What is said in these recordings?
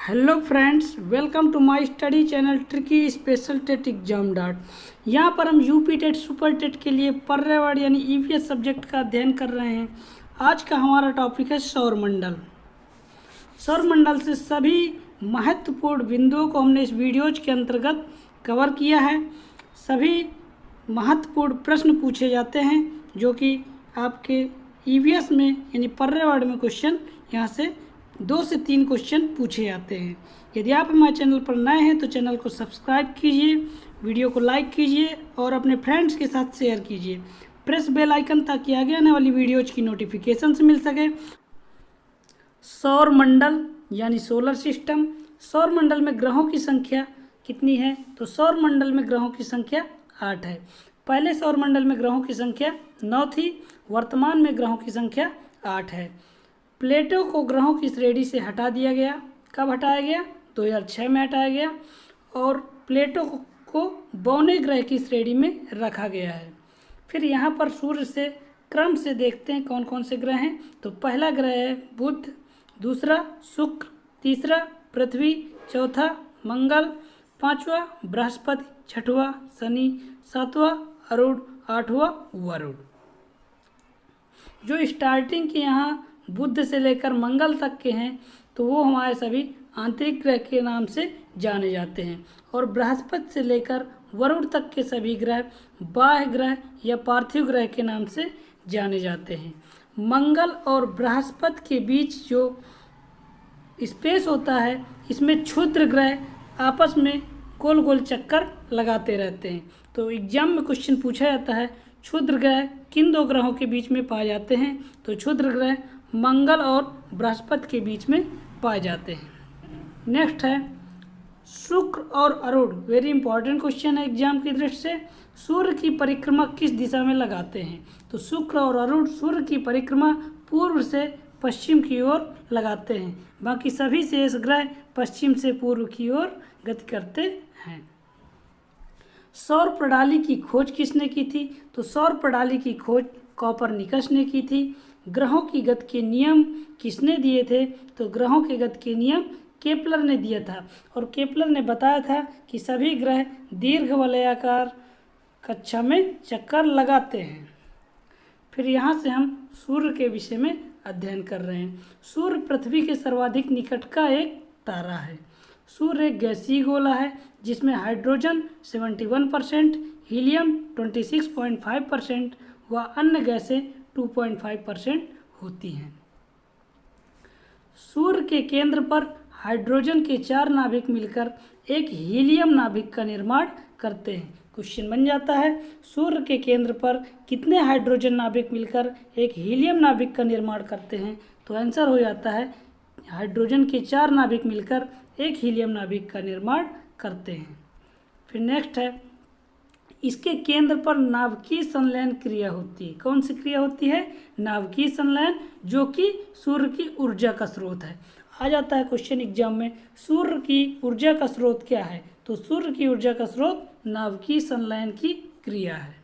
Hello friends, welcome to my study channel tricky special TET exam dot. यहाँ पर हम UP TET super TET के लिए पर्यावरण यानी ईवीएस सब्जेक्ट का अध्ययन कर रहे हैं। आज का हमारा टॉपिक है सौरमंडल। सौरमंडल से सभी महत्वपूर्ण बिंदुओं को हमने इस वीडियोज के अंतर्गत कवर किया है। सभी महत्वपूर्ण प्रश्न पूछे जाते हैं जो कि आपके ईवीएस में यानी पर्यावरण में क्वेश्चन यहाँ से 2 से 3 क्वेश्चन पूछे जाते हैं। यदि आप हमारे चैनल पर नए हैं तो चैनल को सब्सक्राइब कीजिए, वीडियो को लाइक कीजिए और अपने फ्रेंड्स के साथ शेयर कीजिए। प्रेस बेल आइकन ताकि आगे आने वाली वीडियोज की नोटिफिकेशन मिल सके। सौरमंडल यानी सोलर सिस्टम। सौरमंडल में ग्रहों की संख्या कितनी है? तो सौरमंडल में ग्रहों की संख्या 8 है। पहले सौरमंडल में ग्रहों की संख्या 9 थी, वर्तमान में ग्रहों की संख्या 8 है। प्लेटो को ग्रहों की श्रेणी से हटा दिया गया। कब हटाया गया? 2006 में हटाया गया। और प्लेटो को बौने ग्रह की श्रेणी में रखा गया है। फिर यहाँ पर सूर्य से क्रम से देखते हैं कौन कौन से ग्रह हैं। तो पहला ग्रह है बुध, दूसरा शुक्र, तीसरा पृथ्वी, चौथा मंगल, पांचवा बृहस्पति, छठवां शनि, सातवां अरुण, आठवां वरुण। जो स्टार्टिंग के यहाँ बुध से लेकर मंगल तक के हैं तो वो हमारे सभी आंतरिक ग्रह के नाम से जाने जाते हैं। और बृहस्पति से लेकर वरुण तक के सभी ग्रह बाह्य ग्रह या पार्थिव ग्रह के नाम से जाने जाते हैं। मंगल और बृहस्पति के बीच जो स्पेस होता है इसमें क्षुद्र ग्रह आपस में गोल गोल चक्कर लगाते रहते हैं। तो एग्जाम में क्वेश्चन पूछा जाता है क्षुद्र ग्रह किन 2 ग्रहों के बीच में पाए जाते हैं? तो क्षुद्र ग्रह मंगल और बृहस्पति के बीच में पाए जाते हैं। नेक्स्ट है शुक्र और अरुण। वेरी इंपॉर्टेंट क्वेश्चन है एग्जाम की दृष्टि से। सूर्य की परिक्रमा किस दिशा में लगाते हैं? तो शुक्र और अरुण सूर्य की परिक्रमा पूर्व से पश्चिम की ओर लगाते हैं। बाकी सभी शेष ग्रह पश्चिम से पूर्व की ओर गति करते हैं। सौर प्रणाली की खोज किसने की थी? तो सौर प्रणाली की खोज कोपरनिकस ने की थी। ग्रहों की गति के नियम किसने दिए थे? तो ग्रहों के गति के नियम केपलर ने दिया था। और केपलर ने बताया था कि सभी ग्रह दीर्घ वलयाकार कक्षा में चक्कर लगाते हैं। फिर यहाँ से हम सूर्य के विषय में अध्ययन कर रहे हैं। सूर्य पृथ्वी के सर्वाधिक निकट का एक तारा है। सूर्य एक गैसीय गोला है जिसमें हाइड्रोजन 71%, हीलियम 26.5% व अन्य गैसें 2.5% होती हैं। सूर्य के केंद्र पर हाइड्रोजन के 4 नाभिक मिलकर एक हीलियम नाभिक का निर्माण करते हैं। क्वेश्चन बन जाता है सूर्य के केंद्र पर कितने हाइड्रोजन नाभिक मिलकर एक हीलियम नाभिक का निर्माण करते हैं? तो आंसर हो जाता है हाइड्रोजन के 4 नाभिक मिलकर एक हीलियम नाभिक का निर्माण करते हैं। फिर नेक्स्ट है इसके केंद्र पर नाभिकीय संलयन क्रिया होती है। कौन सी क्रिया होती है? नाभिकीय संलयन, जो कि सूर्य की ऊर्जा का स्रोत है। आ जाता है क्वेश्चन एग्जाम में सूर्य की ऊर्जा का स्रोत क्या है? तो सूर्य की ऊर्जा का स्रोत नाभिकीय संलयन की क्रिया है।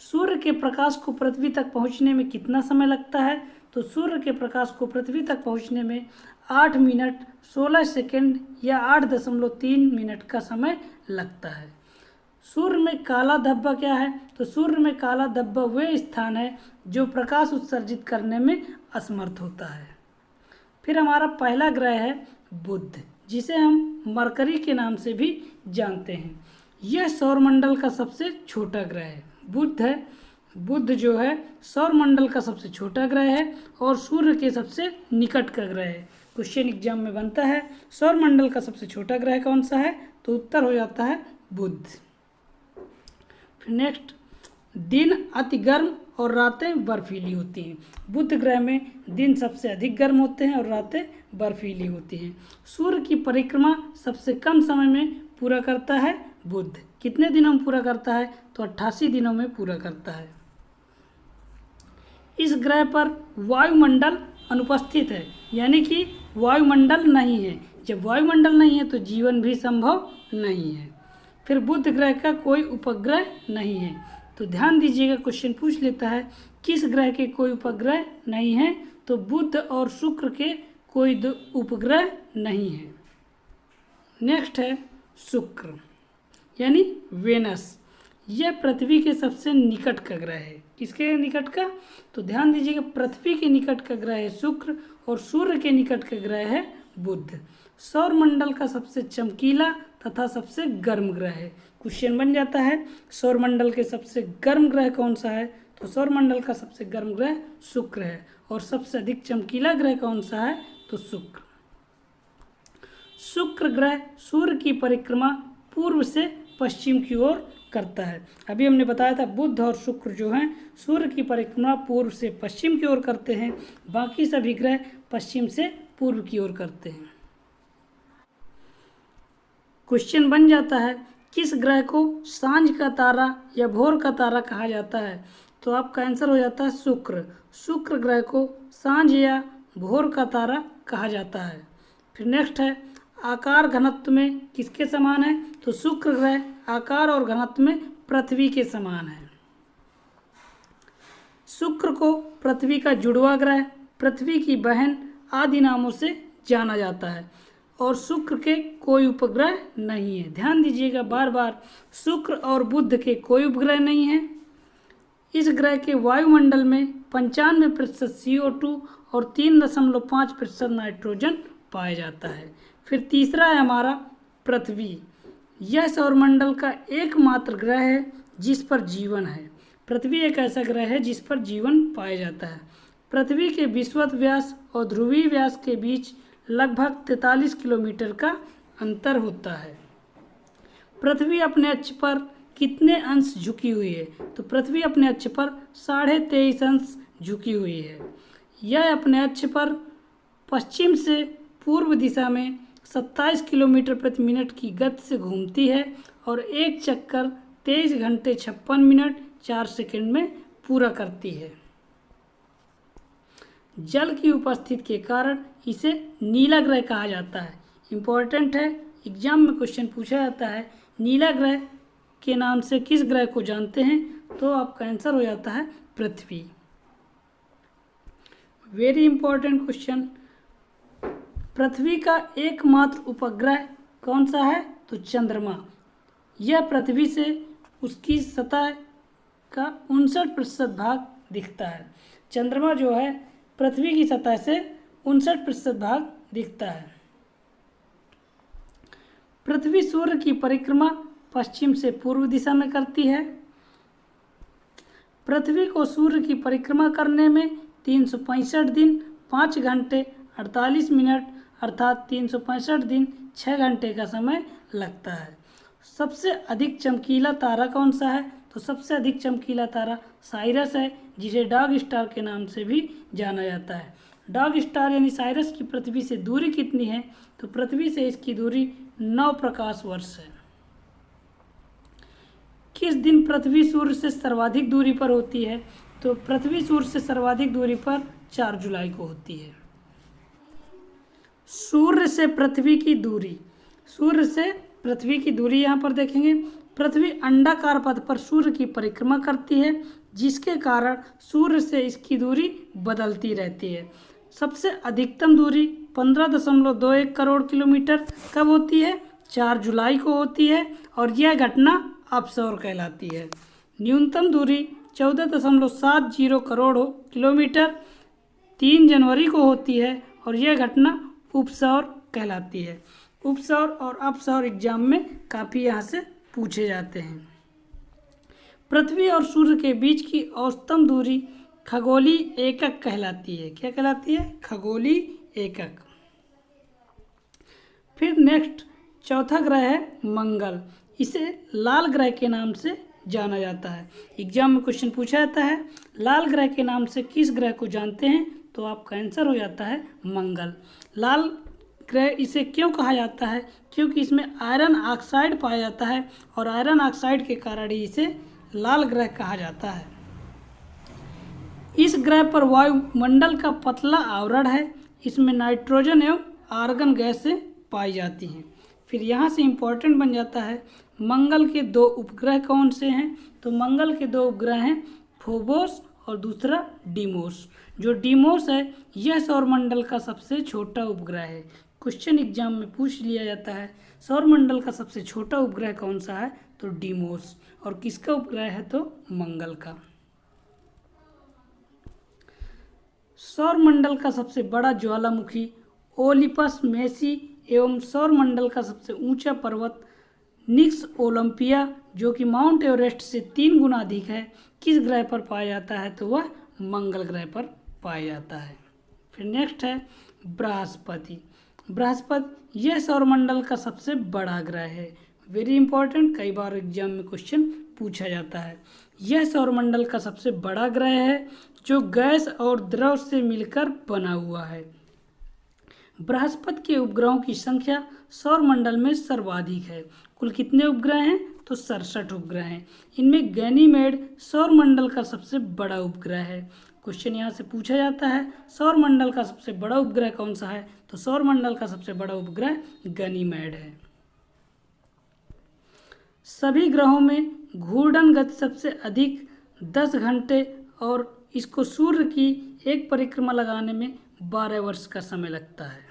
सूर्य के प्रकाश को पृथ्वी तक पहुंचने में कितना समय लगता है? तो सूर्य के प्रकाश को पृथ्वी तक पहुंचने में 8 मिनट 16 सेकंड या 8.3 मिनट का समय लगता है। सूर्य में काला धब्बा क्या है? तो सूर्य में काला धब्बा वह स्थान है जो प्रकाश उत्सर्जित करने में असमर्थ होता है। फिर हमारा पहला ग्रह है बुध, जिसे हम मरकरी के नाम से भी जानते हैं। यह सौरमंडल का सबसे छोटा ग्रह है। बुध है, बुध जो है सौरमंडल का सबसे छोटा ग्रह है और सूर्य के सबसे निकट का ग्रह है। क्वेश्चन एग्जाम में बनता है सौरमंडल का सबसे छोटा ग्रह कौन सा है? तो उत्तर हो जाता है बुध। फिर नेक्स्ट दिन अति गर्म और रातें बर्फीली होती हैं। बुध ग्रह में दिन सबसे अधिक गर्म होते हैं और रातें बर्फीली होती हैं। सूर्य की परिक्रमा सबसे कम समय में पूरा करता है बुध। कितने दिनों में पूरा करता है? तो 88 दिनों में पूरा करता है। इस ग्रह पर वायुमंडल अनुपस्थित है, यानी कि वायुमंडल नहीं है। जब वायुमंडल नहीं है तो जीवन भी संभव नहीं है। फिर बुध ग्रह का कोई उपग्रह नहीं है। तो ध्यान दीजिएगा क्वेश्चन पूछ लेता है किस ग्रह के कोई उपग्रह नहीं है? तो बुध और शुक्र के कोई उपग्रह नहीं है। नेक्स्ट है शुक्र यानी वेनस। यह पृथ्वी के सबसे निकट का ग्रह है। किसके निकट का? तो ध्यान दीजिएगा, पृथ्वी के निकट का ग्रह है शुक्र और सूर्य के निकट का ग्रह है बुध। सौर मंडल का सबसे चमकीला तथा सबसे गर्म ग्रह है। क्वेश्चन बन जाता है सौर मंडल के सबसे गर्म ग्रह कौन सा है? तो सौर मंडल का सबसे गर्म ग्रह शुक्र है। और सबसे अधिक चमकीला ग्रह कौन सा है? तो शुक्र। शुक्र ग्रह सूर्य की परिक्रमा पूर्व से पश्चिम की ओर करता है। अभी हमने बताया था बुध और शुक्र जो हैं सूर्य की परिक्रमा पूर्व से पश्चिम की ओर करते हैं, बाकी सभी ग्रह पश्चिम से पूर्व की ओर करते हैं। क्वेश्चन बन जाता है किस ग्रह को सांझ का तारा या भोर का तारा कहा जाता है? तो आपका आंसर हो जाता है शुक्र। शुक्र ग्रह को सांझ या भोर का तारा कहा जाता है। फिर नेक्स्ट है आकार घनत्व में किसके समान है? तो शुक्र ग्रह आकार और घनत्व में पृथ्वी के समान है। शुक्र को पृथ्वी का जुड़वा ग्रह, पृथ्वी की बहन आदि नामों से जाना जाता है और शुक्र के कोई उपग्रह नहीं है। ध्यान दीजिएगा बार बार, शुक्र और बुध के कोई उपग्रह नहीं है। इस ग्रह के वायुमंडल में 95% CO2 और 3.5% नाइट्रोजन पाया जाता है। फिर तीसरा है हमारा पृथ्वी। यह सौरमंडल का एकमात्र ग्रह है जिस पर जीवन है। पृथ्वी एक ऐसा ग्रह है जिस पर जीवन पाया जाता है। पृथ्वी के विषुवत व्यास और ध्रुवीय व्यास के बीच लगभग 43 किलोमीटर का अंतर होता है। पृथ्वी अपने अक्ष पर कितने अंश झुकी हुई है? तो पृथ्वी अपने अक्ष पर 23.5 अंश झुकी हुई है। यह अपने अक्ष पर पश्चिम से पूर्व दिशा में 27 किलोमीटर प्रति मिनट की गति से घूमती है और एक चक्कर 23 घंटे 56 मिनट 4 सेकंड में पूरा करती है। जल की उपस्थिति के कारण इसे नीला ग्रह कहा जाता है। इम्पोर्टेंट है, एग्जाम में क्वेश्चन पूछा जाता है नीला ग्रह के नाम से किस ग्रह को जानते हैं? तो आपका आंसर हो जाता है पृथ्वी। वेरी इंपॉर्टेंट क्वेश्चन, पृथ्वी का एकमात्र उपग्रह कौन सा है? तो चंद्रमा। यह पृथ्वी से उसकी सतह का 59% भाग दिखता है। चंद्रमा जो है पृथ्वी की सतह से 59% भाग दिखता है। पृथ्वी सूर्य की परिक्रमा पश्चिम से पूर्व दिशा में करती है। पृथ्वी को सूर्य की परिक्रमा करने में 365 दिन 5 घंटे 48 मिनट अर्थात 365 दिन 6 घंटे का समय लगता है। सबसे अधिक चमकीला तारा कौन सा है? तो सबसे अधिक चमकीला तारा साइरस है, जिसे डॉग स्टार के नाम से भी जाना जाता है। डॉग स्टार यानी साइरस की पृथ्वी से दूरी कितनी है? तो पृथ्वी से इसकी दूरी 9 प्रकाश वर्ष है। किस दिन पृथ्वी सूर्य से सर्वाधिक दूरी पर होती है? तो पृथ्वी सूर्य से सर्वाधिक दूरी पर 4 जुलाई को होती है। सूर्य से पृथ्वी की दूरी, सूर्य से पृथ्वी की दूरी यहाँ पर देखेंगे। पृथ्वी अंडाकार पथ पर सूर्य की परिक्रमा करती है, जिसके कारण सूर्य से इसकी दूरी बदलती रहती है। सबसे अधिकतम दूरी 15.21 करोड़ किलोमीटर कब होती है? 4 जुलाई को होती है और यह घटना अपसौर कहलाती है। न्यूनतम दूरी 14.70 करोड़ किलोमीटर 3 जनवरी को होती है और यह घटना उपसौर कहलाती है। उपसौर और अपसौर एग्जाम में काफ़ी यहाँ से पूछे जाते हैं। पृथ्वी और सूर्य के बीच की औसतन दूरी खगोलीय एकक कहलाती है। क्या कहलाती है? खगोलीय एकक। फिर नेक्स्ट चौथा ग्रह है मंगल। इसे लाल ग्रह के नाम से जाना जाता है। एग्जाम में क्वेश्चन पूछा जाता है लाल ग्रह के नाम से किस ग्रह को जानते हैं? तो आपका आंसर हो जाता है मंगल। लाल ग्रह इसे क्यों कहा जाता है? क्योंकि इसमें आयरन ऑक्साइड पाया जाता है और आयरन ऑक्साइड के कारण ही इसे लाल ग्रह कहा जाता है। इस ग्रह पर वायुमंडल का पतला आवरण है। इसमें नाइट्रोजन एवं आर्गन गैसें पाई जाती हैं। फिर यहाँ से इम्पोर्टेंट बन जाता है मंगल के 2 उपग्रह कौन से हैं? तो मंगल के 2 उपग्रह हैं फोबोस और दूसरा डीमोस। जो डीमोस है यह सौरमंडल का सबसे छोटा उपग्रह है। क्वेश्चन एग्जाम में पूछ लिया जाता है सौरमंडल का सबसे छोटा उपग्रह कौन सा है, तो डीमोस। और किसका उपग्रह है, तो मंगल का। सौरमंडल का सबसे बड़ा ज्वालामुखी ओलिपस मेसी एवं सौरमंडल का सबसे ऊंचा पर्वत निक्स ओलंपिया, जो कि माउंट एवरेस्ट से 3 गुना अधिक है, किस ग्रह पर पाया जाता है, तो वह मंगल ग्रह पर पाया जाता है। फिर नेक्स्ट है बृहस्पति। बृहस्पति यह सौरमंडल का सबसे बड़ा ग्रह है। वेरी इंपॉर्टेंट, कई बार एग्जाम में क्वेश्चन पूछा जाता है। यह सौरमंडल का सबसे बड़ा ग्रह है जो गैस और द्रव से मिलकर बना हुआ है। बृहस्पति के उपग्रहों की संख्या सौरमंडल में सर्वाधिक है। कुल कितने उपग्रह हैं, तो 67 उपग्रह हैं। इनमें गैनीमेड सौरमंडल का सबसे बड़ा उपग्रह है। क्वेश्चन यहाँ से पूछा जाता है सौरमंडल का सबसे बड़ा उपग्रह कौन सा है, तो सौरमंडल का सबसे बड़ा उपग्रह गैनीमेड है। सभी ग्रहों में घूर्णन गति सबसे अधिक 10 घंटे और इसको सूर्य की एक परिक्रमा लगाने में 12 वर्ष का समय लगता है।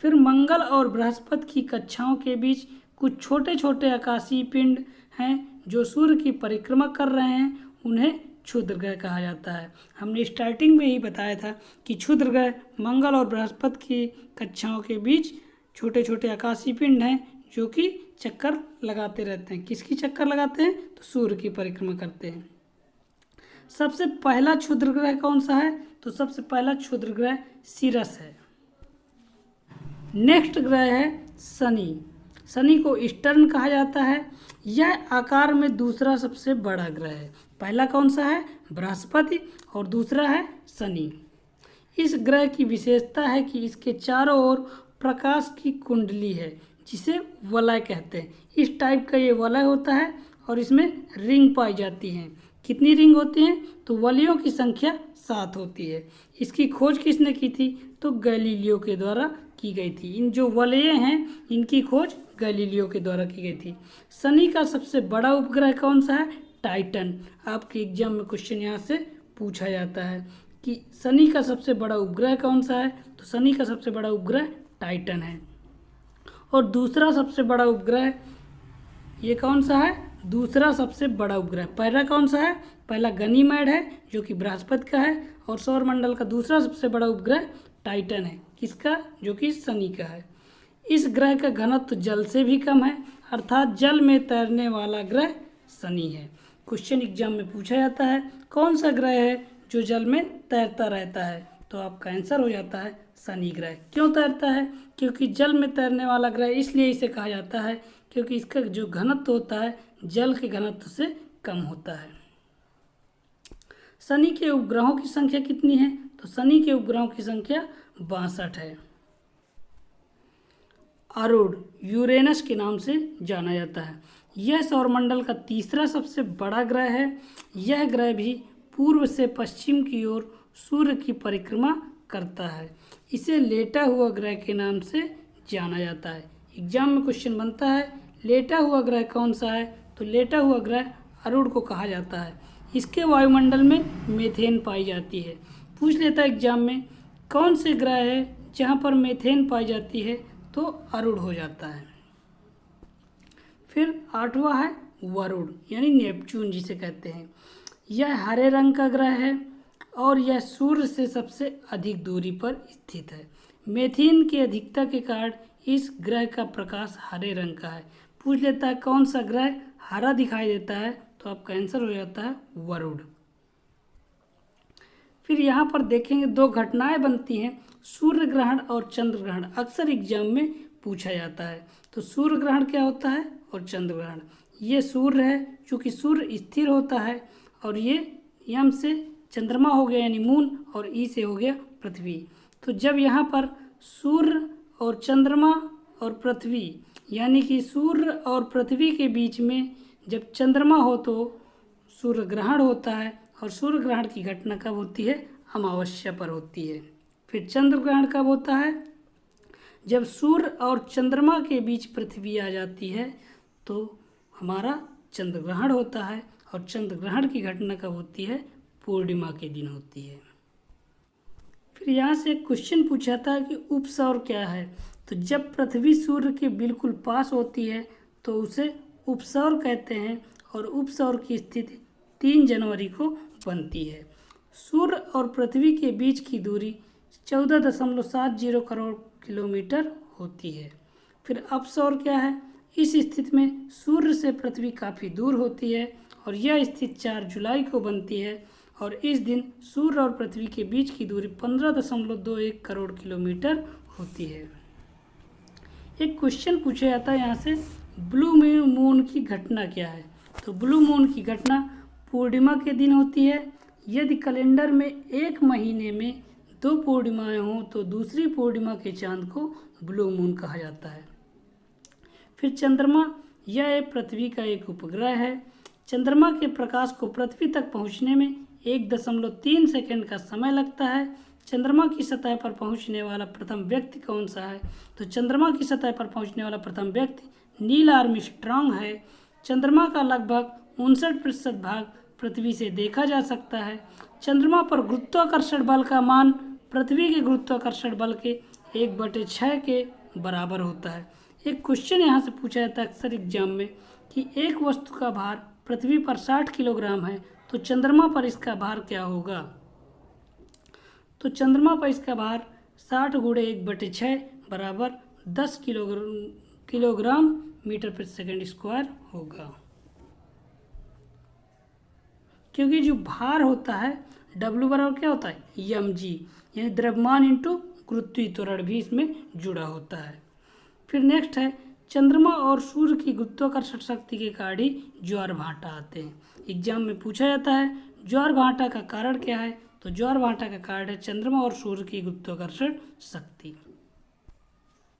फिर मंगल और बृहस्पति की कक्षाओं के बीच कुछ छोटे छोटे आकाशीय पिंड हैं जो सूर्य की परिक्रमा कर रहे हैं, उन्हें क्षुद्र ग्रह कहा जाता है। हमने स्टार्टिंग में ही बताया था कि क्षुद्र ग्रह मंगल और बृहस्पति की कक्षाओं के बीच छोटे छोटे आकाशीय पिंड हैं जो कि चक्कर लगाते रहते हैं। किसकी चक्कर लगाते हैं, तो सूर्य की परिक्रमा करते हैं। सबसे पहला क्षुद्र ग्रह कौन सा है, तो सबसे पहला क्षुद्र ग्रह सिरस है। नेक्स्ट ग्रह है शनि। शनि को ईस्टर्न कहा जाता है। यह आकार में दूसरा सबसे बड़ा ग्रह है। पहला कौन सा है, बृहस्पति, और दूसरा है शनि। इस ग्रह की विशेषता है कि इसके चारों ओर प्रकाश की कुंडली है जिसे वलय कहते हैं। इस टाइप का ये वलय होता है और इसमें रिंग पाई जाती हैं। कितनी रिंग होती हैं, तो वलयों की संख्या 7 होती है। इसकी खोज किसने की थी, तो गैलीलियो के द्वारा की गई थी। इन जो वलय हैं इनकी खोज गैलीलियो के द्वारा की गई थी। शनि का सबसे बड़ा उपग्रह कौन सा है, टाइटन। आपके एग्जाम में क्वेश्चन यहाँ से पूछा जाता है कि शनि का सबसे बड़ा उपग्रह कौन सा है, तो शनि का सबसे बड़ा उपग्रह टाइटन है। और दूसरा सबसे बड़ा उपग्रह ये कौन सा है, दूसरा सबसे बड़ा उपग्रह। पहला कौन सा है, पहला गनीमेड है जो कि बृहस्पति का है, और सौरमंडल का दूसरा सबसे बड़ा उपग्रह टाइटन है। किसका, जो कि शनि का है। इस ग्रह का घनत्व जल से भी कम है, अर्थात जल में तैरने वाला ग्रह शनि है। क्वेश्चन एग्जाम में पूछा जाता है कौन सा ग्रह है जो जल में तैरता रहता है, तो आपका आंसर हो जाता है शनि ग्रह। क्यों तैरता है, क्योंकि जल में तैरने वाला ग्रह इसलिए इसे कहा जाता है क्योंकि इसका जो घनत्व होता है जल के घनत्व से कम होता है। शनि के उपग्रहों की संख्या कितनी है, तो शनि के उपग्रहों की संख्या 62 है। अरुण यूरेनस के नाम से जाना जाता है। यह सौरमंडल का तीसरा सबसे बड़ा ग्रह है। यह ग्रह भी पूर्व से पश्चिम की ओर सूर्य की परिक्रमा करता है। इसे लेटा हुआ ग्रह के नाम से जाना जाता है। एग्जाम में क्वेश्चन बनता है लेटा हुआ ग्रह कौन सा है, तो लेटा हुआ ग्रह अरुण को कहा जाता है। इसके वायुमंडल में मीथेन पाई जाती है। पूछ लेता है एग्जाम में कौन से ग्रह है जहाँ पर मीथेन पाई जाती है, तो अरुण हो जाता है। फिर 8वां है वरुण यानी नेपच्यून जिसे कहते हैं। यह हरे रंग का ग्रह है और यह सूर्य से सबसे अधिक दूरी पर स्थित है। मीथेन की अधिकता के कारण इस ग्रह का प्रकाश हरे रंग का है। पूछ लेता है कौन सा ग्रह हरा दिखाई देता है, तो आपका आंसर हो जाता है वरुण। फिर यहाँ पर देखेंगे 2 घटनाएं बनती हैं, सूर्य ग्रहण और चंद्र ग्रहण। अक्सर एग्जाम में पूछा जाता है। तो सूर्य ग्रहण क्या होता है और चंद्र ग्रहण। ये सूर्य है, चूँकि सूर्य स्थिर होता है, और ये यम से चंद्रमा हो गया यानी मून, और ई से हो गया पृथ्वी। तो जब यहाँ पर सूर्य और चंद्रमा और पृथ्वी यानी कि सूर्य और पृथ्वी के बीच में जब चंद्रमा हो तो सूर्य ग्रहण होता है, और सूर्य ग्रहण की घटना कब होती है, अमावस्या पर होती है। फिर चंद्र ग्रहण कब होता है, जब सूर्य और चंद्रमा के बीच पृथ्वी आ जाती है तो हमारा चंद्र ग्रहण होता है। और चंद्र ग्रहण की घटना कब होती है, पूर्णिमा के दिन होती है। फिर यहाँ से एक क्वेश्चन पूछा था कि उपसौर क्या है। तो जब पृथ्वी सूर्य के बिल्कुल पास होती है तो उसे उपसौर कहते हैं और उपसौर की स्थिति 3 जनवरी को बनती है। सूर्य और पृथ्वी के बीच की दूरी 14.70 करोड़ किलोमीटर होती है। फिर अपसौर क्या है। इस स्थिति में सूर्य से पृथ्वी काफ़ी दूर होती है और यह स्थिति 4 जुलाई को बनती है और इस दिन सूर्य और पृथ्वी के बीच की दूरी 15.21 करोड़ किलोमीटर होती है। एक क्वेश्चन पूछा जाता है यहाँ से, ब्लू मून की घटना क्या है। तो ब्लू मून की घटना पूर्णिमा के दिन होती है। यदि कैलेंडर में एक महीने में 2 पूर्णिमाएं हों तो दूसरी पूर्णिमा के चांद को ब्लू मून कहा जाता है। फिर चंद्रमा, यह पृथ्वी का एक उपग्रह है। चंद्रमा के प्रकाश को पृथ्वी तक पहुंचने में 1.3 सेकंड का समय लगता है। चंद्रमा की सतह पर पहुंचने वाला प्रथम व्यक्ति कौन सा है। तो चंद्रमा की सतह पर पहुंचने वाला प्रथम व्यक्ति नील आर्मस्ट्रांग है। चंद्रमा का लगभग 59% भाग पृथ्वी से देखा जा सकता है। चंद्रमा पर गुरुत्वाकर्षण बल का मान पृथ्वी के गुरुत्वाकर्षण बल के 1/6 के बराबर होता है। एक क्वेश्चन यहाँ से पूछा जाता है अक्सर एग्जाम में कि एक वस्तु का भार पृथ्वी पर 60 किलोग्राम है तो चंद्रमा पर इसका भार क्या होगा। तो चंद्रमा पर इसका भार 60 × 1/6 बराबर 10 किलोग्राम मीटर प्रति सेकंड स्क्वायर होगा। क्योंकि जो भार होता है W बराबर क्या होता है mg, यानी द्रव्यमान इंटू गुरुत्वीय त्वरण भी इसमें जुड़ा होता है। फिर नेक्स्ट है, चंद्रमा और सूर्य की गुरुत्वाकर्षण शक्ति के कारण ही ज्वार भाटा आते हैं। एग्जाम में पूछा जाता है ज्वार भाटा का कारण क्या है। तो ज्वार भाटा का कारण है चंद्रमा और सूर्य की गुरुत्वाकर्षण शक्ति।